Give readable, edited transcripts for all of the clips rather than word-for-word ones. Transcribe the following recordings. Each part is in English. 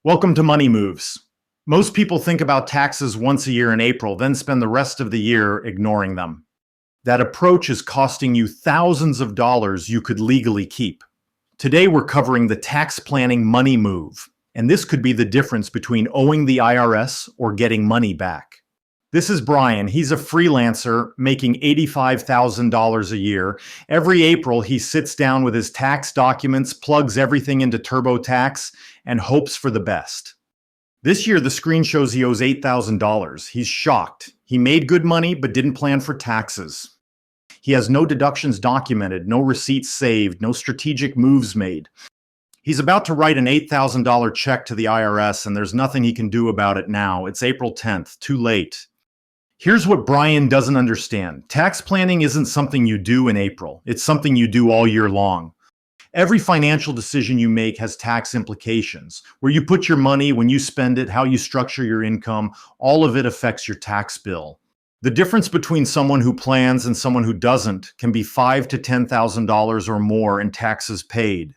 Welcome to Money Moves. Most people think about taxes once a year in April, then spend the rest of the year ignoring them. That approach is costing you thousands of dollars you could legally keep. Today we're covering the tax planning money move, and this could be the difference between owing the IRS or getting money back. This is Brian. He's a freelancer making $85,000 a year. Every April, he sits down with his tax documents, plugs everything into TurboTax, and hopes for the best. This year, the screen shows he owes $8,000. He's shocked. He made good money, but didn't plan for taxes. He has no deductions documented, no receipts saved, no strategic moves made. He's about to write an $8,000 check to the IRS, and there's nothing he can do about it now. It's April 10th, too late. Here's what Brian doesn't understand. Tax planning isn't something you do in April. It's something you do all year long. Every financial decision you make has tax implications. Where you put your money, when you spend it, how you structure your income, all of it affects your tax bill. The difference between someone who plans and someone who doesn't can be $5,000 to $10,000 or more in taxes paid.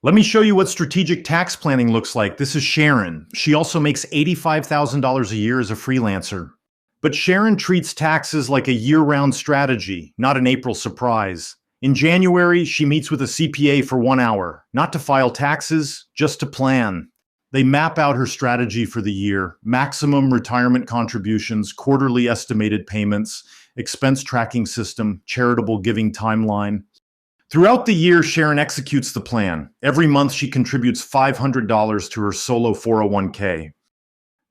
Let me show you what strategic tax planning looks like. This is Sharon. She also makes $85,000 a year as a freelancer. But Sharon treats taxes like a year-round strategy, not an April surprise. In January, she meets with a CPA for 1 hour, not to file taxes, just to plan. They map out her strategy for the year: maximum retirement contributions, quarterly estimated payments, expense tracking system, charitable giving timeline. Throughout the year, Sharon executes the plan. Every month, she contributes $500 to her solo 401k.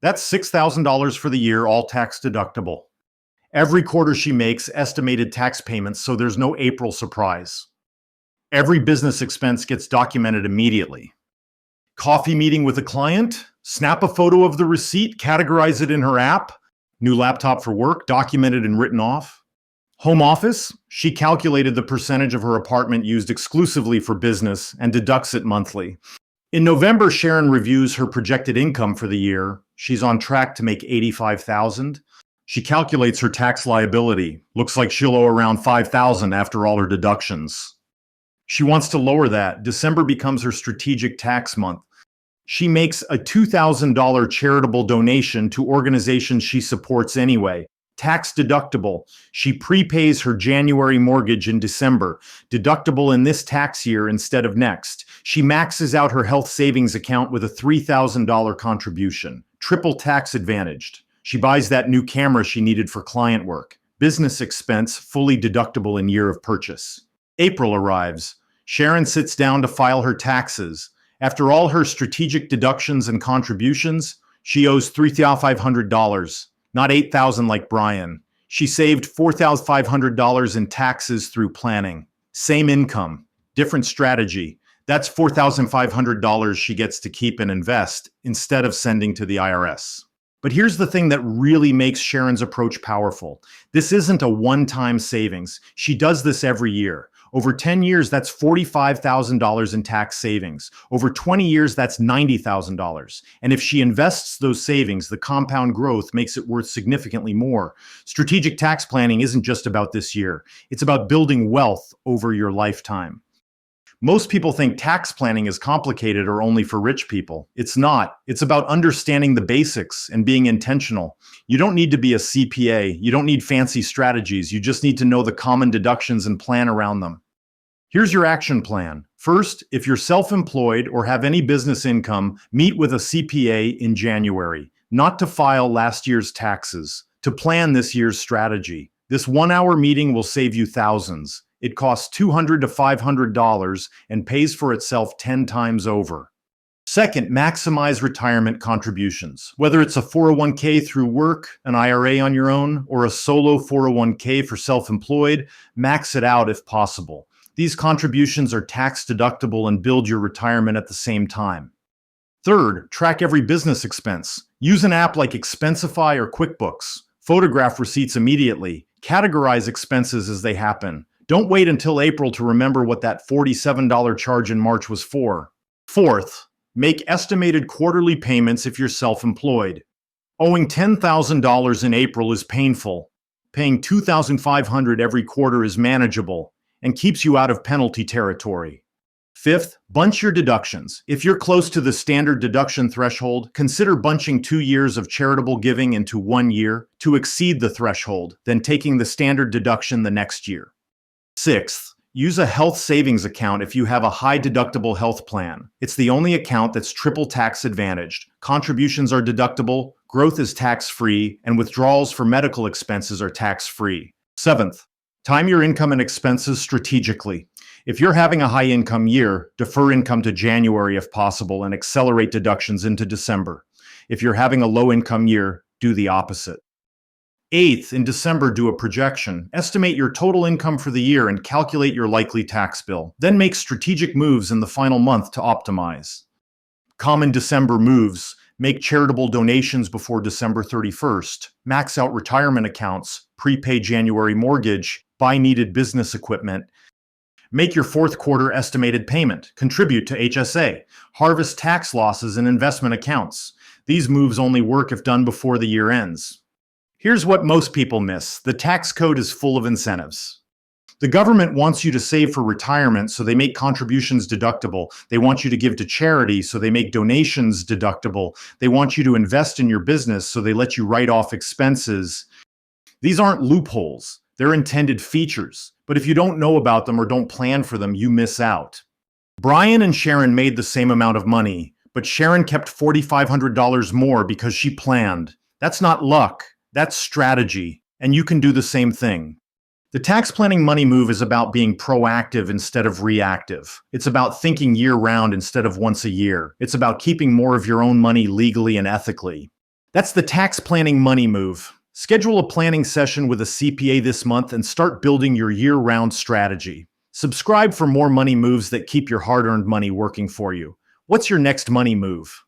That's $6,000 for the year, all tax deductible. Every quarter she makes estimated tax payments, so there's no April surprise. Every business expense gets documented immediately. Coffee meeting with a client? Snap a photo of the receipt, categorize it in her app. New laptop for work, documented and written off. Home office? She calculated the percentage of her apartment used exclusively for business and deducts it monthly. In November, Sharon reviews her projected income for the year. She's on track to make $85,000. She calculates her tax liability. Looks like she'll owe around $5,000 after all her deductions. She wants to lower that. December becomes her strategic tax month. She makes a $2,000 charitable donation to organizations she supports anyway. Tax deductible. She prepays her January mortgage in December. Deductible in this tax year instead of next. She maxes out her health savings account with a $3,000 contribution. Triple tax advantaged. She buys that new camera she needed for client work. Business expense, fully deductible in year of purchase. April arrives. Sharon sits down to file her taxes. After all her strategic deductions and contributions, she owes $3,500, not $8,000 like Brian. She saved $4,500 in taxes through planning. Same income, different strategy. That's $4,500 she gets to keep and invest instead of sending to the IRS. But here's the thing that really makes Sharon's approach powerful. This isn't a one-time savings. She does this every year. Over 10 years, that's $45,000 in tax savings. Over 20 years, that's $90,000. And if she invests those savings, the compound growth makes it worth significantly more. Strategic tax planning isn't just about this year. It's about building wealth over your lifetime. Most people think tax planning is complicated or only for rich people. It's not. It's about understanding the basics and being intentional. You don't need to be a CPA. You don't need fancy strategies. You just need to know the common deductions and plan around them. Here's your action plan. First, if you're self-employed or have any business income, meet with a CPA in January, not to file last year's taxes, to plan this year's strategy. This 1-hour meeting will save you thousands. It costs $200 to $500 and pays for itself 10 times over. Second, maximize retirement contributions. Whether it's a 401k through work, an IRA on your own, or a solo 401k for self-employed, max it out if possible. These contributions are tax deductible and build your retirement at the same time. Third, track every business expense. Use an app like Expensify or QuickBooks. Photograph receipts immediately. Categorize expenses as they happen. Don't wait until April to remember what that $47 charge in March was for. Fourth, make estimated quarterly payments if you're self-employed. Owing $10,000 in April is painful. Paying $2,500 every quarter is manageable and keeps you out of penalty territory. Fifth, bunch your deductions. If you're close to the standard deduction threshold, consider bunching 2 years of charitable giving into 1 year to exceed the threshold, then taking the standard deduction the next year. Sixth, use a health savings account if you have a high deductible health plan. It's the only account that's triple tax advantaged. Contributions are deductible, growth is tax-free, and withdrawals for medical expenses are tax-free. Seventh, time your income and expenses strategically. If you're having a high income year, defer income to January if possible and accelerate deductions into December. If you're having a low income year, do the opposite. Eighth, in December, do a projection. Estimate your total income for the year and calculate your likely tax bill. Then make strategic moves in the final month to optimize. Common December moves: make charitable donations before December 31st, max out retirement accounts, prepay January mortgage, buy needed business equipment, make your fourth quarter estimated payment, contribute to HSA, harvest tax losses in investment accounts. These moves only work if done before the year ends. Here's what most people miss: the tax code is full of incentives. The government wants you to save for retirement, so they make contributions deductible. They want you to give to charity, so they make donations deductible. They want you to invest in your business, so they let you write off expenses. These aren't loopholes. They're intended features. But if you don't know about them or don't plan for them, you miss out. Brian and Sharon made the same amount of money, but Sharon kept $4,500 more because she planned. That's not luck. That's strategy. And you can do the same thing. The tax planning money move is about being proactive instead of reactive. It's about thinking year-round instead of once a year. It's about keeping more of your own money legally and ethically. That's the tax planning money move. Schedule a planning session with a CPA this month and start building your year-round strategy. Subscribe for more money moves that keep your hard-earned money working for you. What's your next money move?